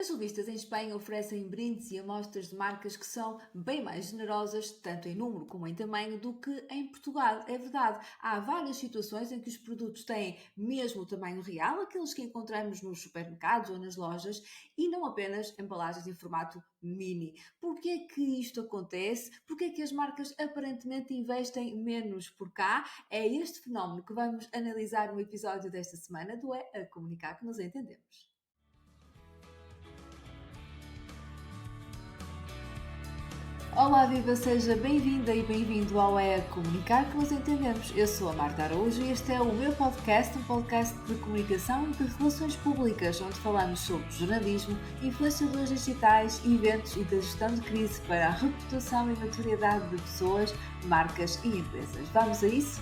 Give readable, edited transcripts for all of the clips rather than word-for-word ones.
As revistas em Espanha oferecem brindes e amostras de marcas que são bem mais generosas, tanto em número como em tamanho, do que em Portugal. É verdade, há várias situações em que os produtos têm mesmo o tamanho real, aqueles que encontramos nos supermercados ou nas lojas, e não apenas embalagens em formato mini. Porquê é que isto acontece? Porquê é que as marcas aparentemente investem menos por cá? É este fenómeno que vamos analisar no episódio desta semana do É a Comunicar que nos entendemos. Olá, viva, seja bem-vinda e bem-vindo ao É Comunicar que nos entendemos. Eu sou a Marta Araújo e este é o meu podcast, um podcast de comunicação e de relações públicas, onde falamos sobre jornalismo, influenciadores digitais, eventos e da gestão de crise para a reputação e notoriedade de pessoas, marcas e empresas. Vamos a isso?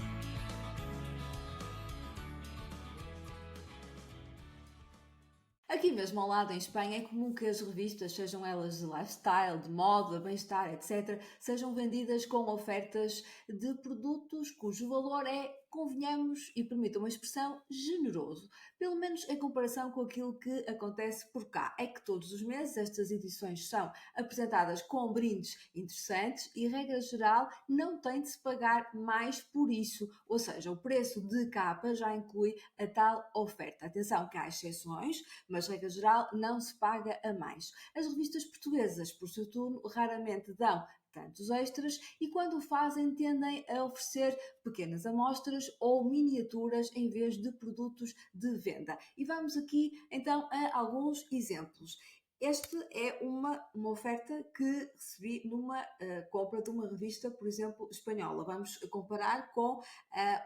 Aqui mesmo ao lado, em Espanha, é comum que as revistas, sejam elas de lifestyle, de moda, bem-estar, etc., sejam vendidas com ofertas de produtos cujo valor é, convenhamos, e permita uma expressão, generoso. Pelo menos em comparação com aquilo que acontece por cá. É que todos os meses estas edições são apresentadas com brindes interessantes e, regra geral, não tem de se pagar mais por isso. Ou seja, o preço de capa já inclui a tal oferta. Atenção que há exceções, mas regra geral não se paga a mais. As revistas portuguesas, por seu turno, raramente dão tantos extras e quando o fazem tendem a oferecer pequenas amostras ou miniaturas em vez de produtos de venda. E vamos aqui então a alguns exemplos. Esta é uma oferta que recebi numa compra de uma revista, por exemplo, espanhola. Vamos comparar com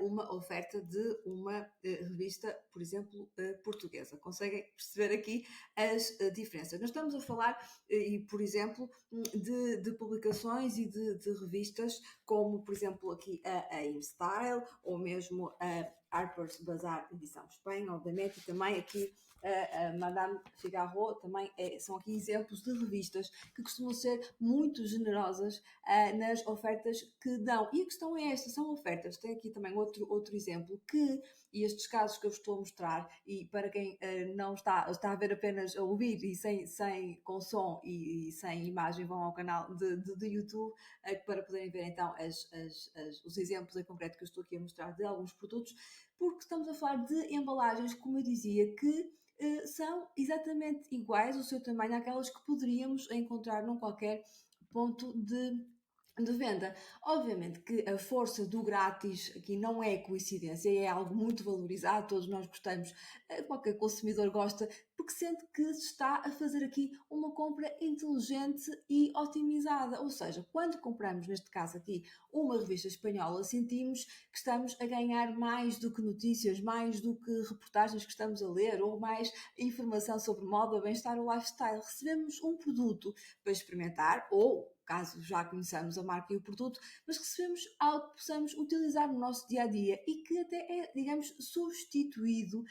uma oferta de uma revista, por exemplo, portuguesa. Conseguem perceber aqui as diferenças? Nós estamos a falar, e por exemplo, de publicações e de revistas, como por exemplo aqui a InStyle, ou mesmo a Harper's Bazaar edição Espanha, obviamente, e também aqui a Madame Figaro, também são aqui exemplos de revistas que costumam ser muito generosas nas ofertas que dão. E a questão é esta, são ofertas, tem aqui também outro exemplo, que, e estes casos que eu vos estou a mostrar, e para quem não está a ver apenas a ouvir e com som e sem imagem, vão ao canal de YouTube para poderem ver então os exemplos em concreto que eu estou aqui a mostrar de alguns produtos, porque estamos a falar de embalagens, como eu dizia, que são exatamente iguais o seu tamanho àquelas que poderíamos encontrar num qualquer ponto de venda. Obviamente que a força do grátis aqui não é coincidência, é algo muito valorizado, todos nós gostamos, qualquer consumidor gosta, porque sente que se está a fazer aqui uma compra inteligente e otimizada. Ou seja, quando compramos, neste caso aqui, uma revista espanhola, sentimos que estamos a ganhar mais do que notícias, mais do que reportagens que estamos a ler, ou mais informação sobre moda, bem-estar ou lifestyle. Recebemos um produto para experimentar, ou caso já conheçamos a marca e o produto, mas recebemos algo que possamos utilizar no nosso dia a dia e que até é, digamos, substituído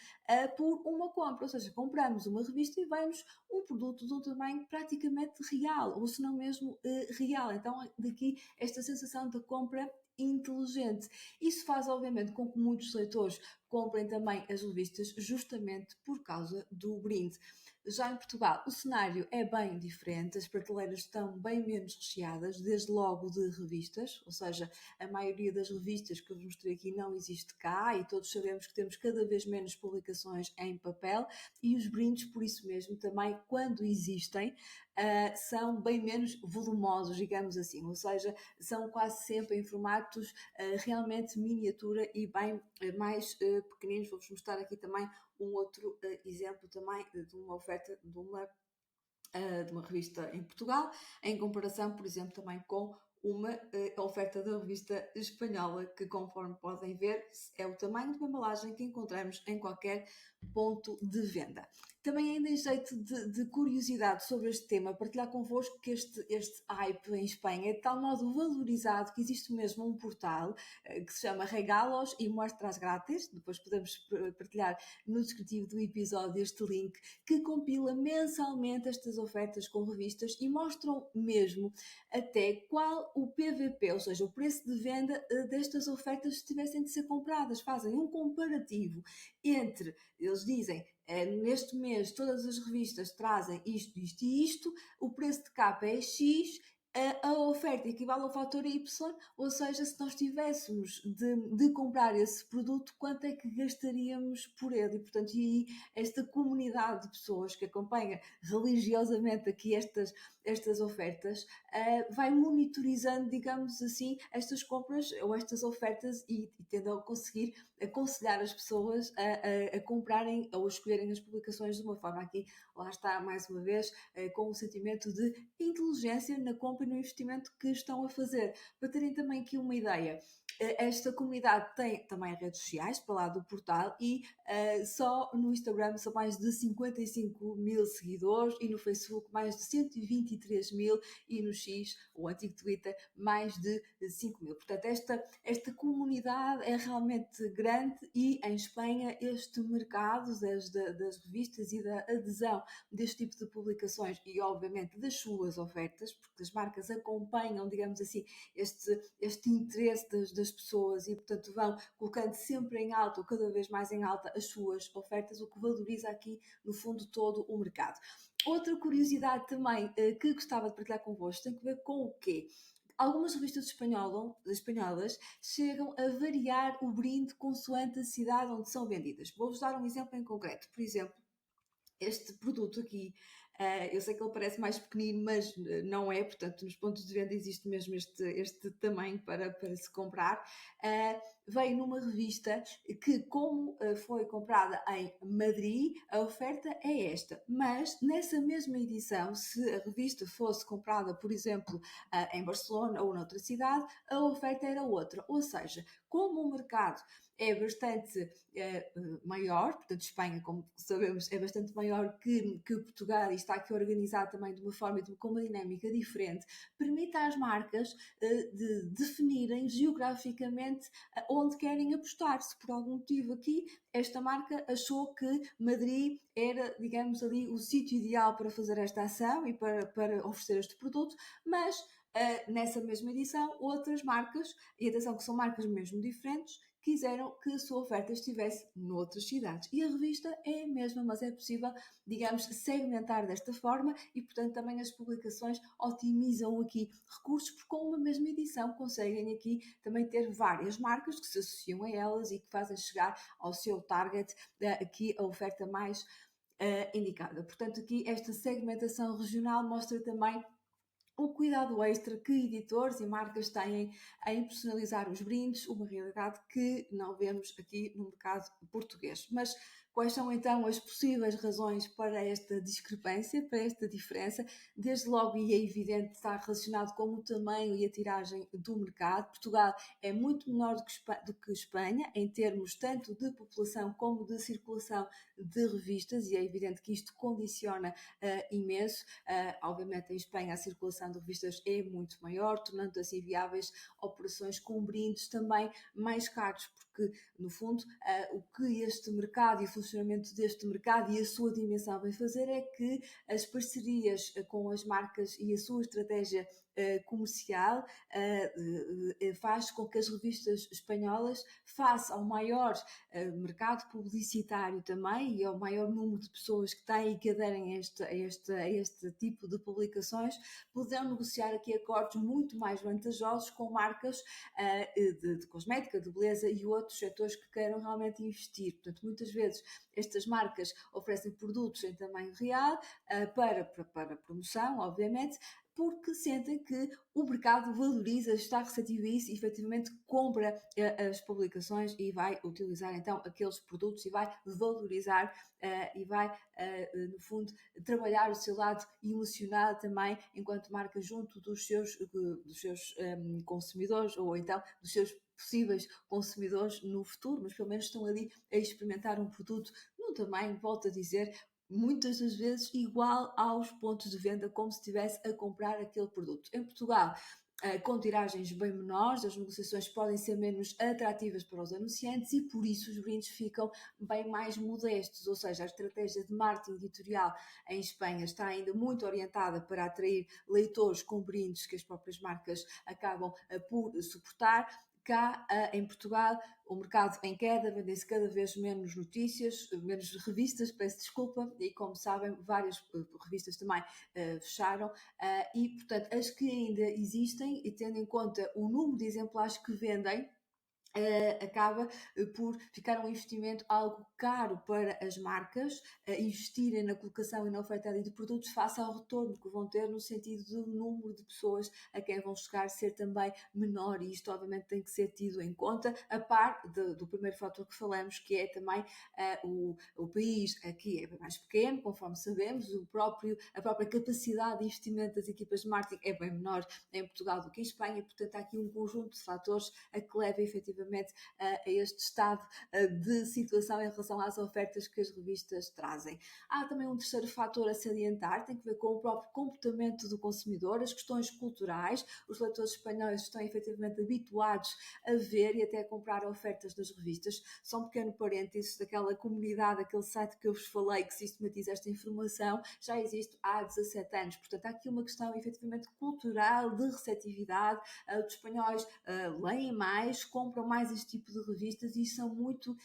por uma compra. Ou seja, compramos uma revista e vemos um produto de um tamanho praticamente real, ou se não mesmo real. Então, daqui esta sensação de compra inteligente. Isso faz, obviamente, com que muitos leitores comprem também as revistas justamente por causa do brinde. Já em Portugal, o cenário é bem diferente, as prateleiras estão bem menos recheadas, desde logo de revistas, ou seja, a maioria das revistas que eu vos mostrei aqui não existe cá e todos sabemos que temos cada vez menos publicações em papel e os brindes, por isso mesmo, também quando existem, são bem menos volumosos, digamos assim, ou seja, são quase sempre em formatos realmente miniatura e bem mais pequeninos. Vou-vos mostrar aqui também um outro exemplo também de uma oferta de uma revista em Portugal, em comparação, por exemplo, também com uma oferta da revista espanhola, que conforme podem ver, é o tamanho de uma embalagem que encontramos em qualquer ponto de venda. Também ainda em jeito de curiosidade sobre este tema, partilhar convosco que este hype em Espanha é de tal modo valorizado que existe mesmo um portal que se chama Regalos e Muestras Grátis, depois podemos partilhar no descritivo do episódio este link, que compila mensalmente estas ofertas com revistas e mostram mesmo até qual o PVP, ou seja, o preço de venda destas ofertas se tivessem de ser compradas. Fazem um comparativo entre, eles dizem, neste mês todas as revistas trazem isto, isto e isto, o preço de capa é X, a oferta equivale ao fator Y, ou seja, se nós tivéssemos de comprar esse produto, quanto é que gastaríamos por ele? E, portanto, e aí esta comunidade de pessoas que acompanha religiosamente aqui estas ofertas, vai monitorizando, digamos assim, estas compras ou estas ofertas e tendo a conseguir aconselhar as pessoas a comprarem ou a escolherem as publicações de uma forma aqui, lá está, mais uma vez, com um sentimento de inteligência na compra e no investimento que estão a fazer. Para terem também aqui uma ideia, esta comunidade tem também redes sociais para lá do portal e só no Instagram são mais de 55 mil seguidores e no Facebook mais de 123 mil e no X, o antigo Twitter, mais de 5 mil. Portanto, esta comunidade é realmente grande e em Espanha este mercado das revistas e da adesão deste tipo de publicações e obviamente das suas ofertas, porque as marcas acompanham, digamos assim, este interesse das pessoas e portanto vão colocando sempre em alta ou cada vez mais em alta as suas ofertas, o que valoriza aqui no fundo todo o mercado. Outra curiosidade também que gostava de partilhar convosco tem que ver com o quê? Algumas revistas espanholas chegam a variar o brinde consoante a cidade onde são vendidas. Vou-vos dar um exemplo em concreto. Por exemplo, este produto aqui, eu sei que ele parece mais pequenino, mas não é, portanto nos pontos de venda existe mesmo este tamanho para se comprar. Veio numa revista que, como foi comprada em Madrid, a oferta é esta, mas nessa mesma edição, se a revista fosse comprada, por exemplo, em Barcelona ou noutra cidade, a oferta era outra, ou seja, como o mercado é bastante maior, portanto Espanha, como sabemos, é bastante maior que Portugal e está aqui organizado também de uma forma e com uma dinâmica diferente, permite às marcas de definirem geograficamente onde querem apostar. Se por algum motivo aqui esta marca achou que Madrid era, digamos ali, o sítio ideal para fazer esta ação e para oferecer este produto, mas nessa mesma edição, outras marcas, e atenção que são marcas mesmo diferentes, quiseram que a sua oferta estivesse noutras cidades. E a revista é a mesma, mas é possível, digamos, segmentar desta forma e, portanto, também as publicações otimizam aqui recursos, porque com uma mesma edição conseguem aqui também ter várias marcas que se associam a elas e que fazem chegar ao seu target aqui a oferta mais indicada. Portanto, aqui esta segmentação regional mostra também o cuidado extra que editores e marcas têm em personalizar os brindes, uma realidade que não vemos aqui no mercado português. Mas quais são então as possíveis razões para esta discrepância, para esta diferença? Desde logo, e é evidente, está relacionado com o tamanho e a tiragem do mercado. Portugal é muito menor do que Espanha, em termos tanto de população como de circulação de revistas, e é evidente que isto condiciona imenso. Obviamente, em Espanha, a circulação de revistas é muito maior, tornando assim viáveis operações com brindes também mais caros, porque, no fundo, o que este mercado e o funcionamento deste mercado e a sua dimensão vai fazer é que as parcerias com as marcas e a sua estratégia comercial faz com que as revistas espanholas, face ao maior mercado publicitário também e ao maior número de pessoas que têm e que aderem a este tipo de publicações, poderão negociar aqui acordos muito mais vantajosos com marcas de cosmética, de beleza e outros setores que queiram realmente investir. Portanto, muitas vezes estas marcas oferecem produtos em tamanho real para promoção, obviamente, porque sentem que o mercado valoriza, está receptivo a isso e efetivamente compra as publicações e vai utilizar então aqueles produtos e vai valorizar e vai, no fundo, trabalhar o seu lado emocional também enquanto marca junto dos seus consumidores ou então dos seus possíveis consumidores no futuro, mas pelo menos estão ali a experimentar um produto no tamanho, volto a dizer, muitas das vezes igual aos pontos de venda, como se estivesse a comprar aquele produto. Em Portugal, com tiragens bem menores, as negociações podem ser menos atrativas para os anunciantes e por isso os brindes ficam bem mais modestos, ou seja, a estratégia de marketing editorial em Espanha está ainda muito orientada para atrair leitores com brindes que as próprias marcas acabam por suportar. Cá em Portugal, o mercado em queda, vendem-se cada vez menos notícias, menos revistas, peço desculpa, e como sabem, várias revistas também fecharam, e portanto, as que ainda existem, e tendo em conta o número de exemplares que vendem, acaba por ficar um investimento algo caro para as marcas investirem na colocação e na oferta ali de produtos face ao retorno que vão ter no sentido do número de pessoas a quem vão chegar ser também menor, e isto obviamente tem que ser tido em conta, a par do primeiro fator que falamos, que é também o país aqui é mais pequeno, conforme sabemos, a própria capacidade de investimento das equipas de marketing é bem menor em Portugal do que em Espanha, e portanto há aqui um conjunto de fatores a que leva efetivamente a este estado de situação em relação às ofertas que as revistas trazem. Há também um terceiro fator a salientar, tem que ver com o próprio comportamento do consumidor, as questões culturais. Os leitores espanhóis estão efetivamente habituados a ver e até a comprar ofertas das revistas. Só um pequeno parênteses, daquela comunidade, aquele site que eu vos falei que sistematiza esta informação, já existe há 17 anos. Portanto, há aqui uma questão efetivamente cultural, de receptividade. Os espanhóis leem mais, compram mais este tipo de revistas e são muito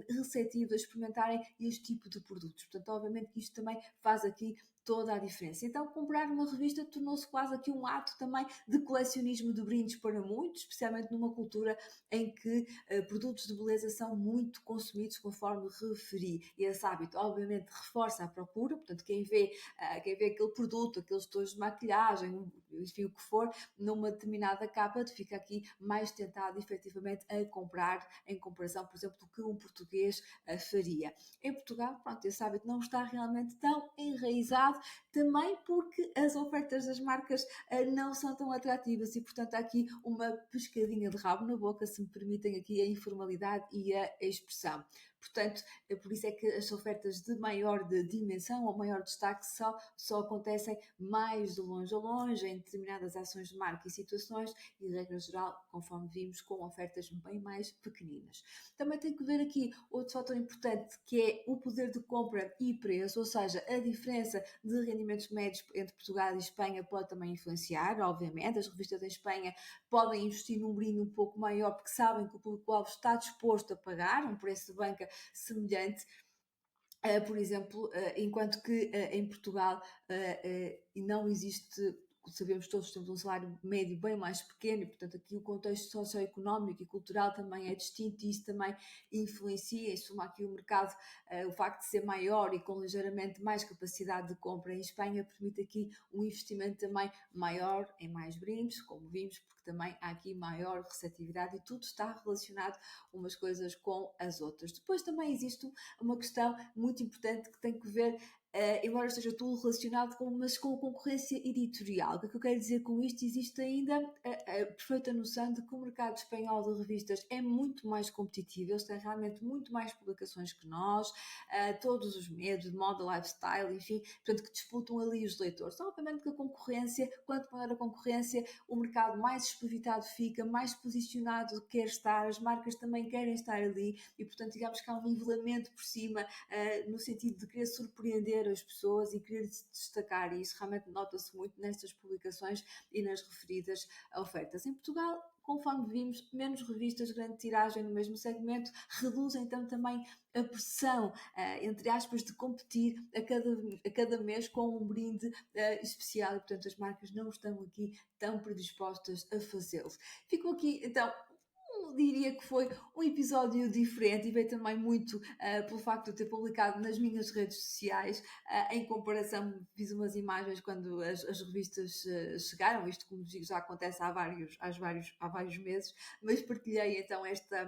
receptivos a experimentarem este tipo de produtos. Portanto, obviamente que isto também faz aqui toda a diferença. Então, comprar uma revista tornou-se quase aqui um ato também de colecionismo de brindes para muitos, especialmente numa cultura em que produtos de beleza são muito consumidos, conforme referi. E esse hábito, obviamente, reforça a procura, portanto, quem vê aquele produto, aqueles tons de maquilhagem, enfim, o que for, numa determinada capa, fica aqui mais tentado, efetivamente, a comprar, em comparação, por exemplo, do que um português faria. Em Portugal, pronto, esse hábito não está realmente tão enraizado, também porque as ofertas das marcas não são tão atrativas e, portanto, há aqui uma pescadinha de rabo na boca, se me permitem aqui a informalidade e a expressão. Portanto, por isso é que as ofertas de maior dimensão ou maior destaque só acontecem mais de longe a longe, em determinadas ações de marca e situações, e de regra geral, conforme vimos, com ofertas bem mais pequeninas. Também tem que ver aqui outro fator importante, que é o poder de compra e preço, ou seja, a diferença de rendimentos médios entre Portugal e Espanha pode também influenciar, obviamente. As revistas em Espanha podem investir num brinde um pouco maior porque sabem que o público-alvo está disposto a pagar um preço de banca semelhante. Por exemplo, enquanto que em Portugal não existe, sabemos todos que temos um salário médio bem mais pequeno, e portanto aqui o contexto socioeconómico e cultural também é distinto, e isso também influencia, e soma aqui o mercado, o facto de ser maior e com ligeiramente mais capacidade de compra em Espanha, permite aqui um investimento também maior em mais brindes, como vimos, porque também há aqui maior receptividade e tudo está relacionado umas coisas com as outras. Depois também existe uma questão muito importante que tem que ver, embora esteja tudo relacionado mas com a concorrência editorial. O que é que eu quero dizer com isto? Existe ainda a perfeita noção de que o mercado espanhol de revistas é muito mais competitivo, eles têm realmente muito mais publicações que nós, todos os medos de moda, lifestyle, enfim, portanto, que disputam ali os leitores. Então, obviamente que a concorrência, quanto maior a concorrência, o mercado mais espevitado fica, mais posicionado quer estar, as marcas também querem estar ali, e portanto, digamos que há um nivelamento por cima, no sentido de querer surpreender as pessoas e querer se destacar, e isso realmente nota-se muito nestas publicações e nas referidas ofertas. Em Portugal, conforme vimos, menos revistas, grande tiragem no mesmo segmento, reduzem então também a pressão, entre aspas, de competir a cada mês com um brinde especial, e portanto as marcas não estão aqui tão predispostas a fazê-lo. Fico aqui então, diria que foi um episódio diferente, e veio também muito pelo facto de eu ter publicado nas minhas redes sociais. Em comparação, fiz umas imagens quando as revistas chegaram, isto, como digo, já acontece há vários meses, mas partilhei então esta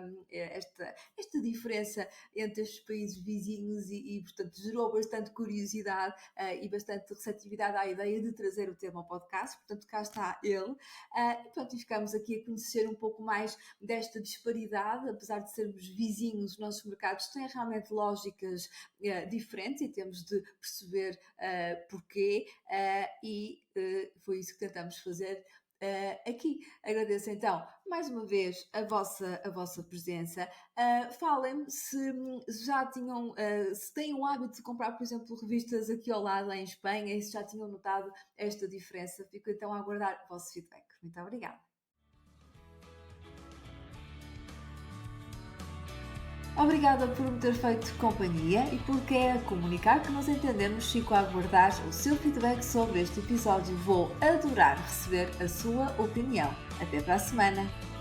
diferença entre estes países vizinhos, portanto gerou bastante curiosidade e bastante receptividade à ideia de trazer o tema ao podcast, portanto cá está ele. E ficamos aqui a conhecer um pouco mais desta disparidade. Apesar de sermos vizinhos, os nossos mercados têm realmente lógicas diferentes, e temos de perceber porquê, foi isso que tentamos fazer aqui. Agradeço então mais uma vez a vossa presença. Falem-me se já tinham, se têm o hábito de comprar, por exemplo, revistas aqui ao lado em Espanha, e se já tinham notado esta diferença. Fico então a aguardar o vosso feedback. Muito obrigada. Obrigada por me ter feito companhia e por querer comunicar que nos entendemos. Fico a aguardar o seu feedback sobre este episódio. Vou adorar receber a sua opinião. Até para a semana!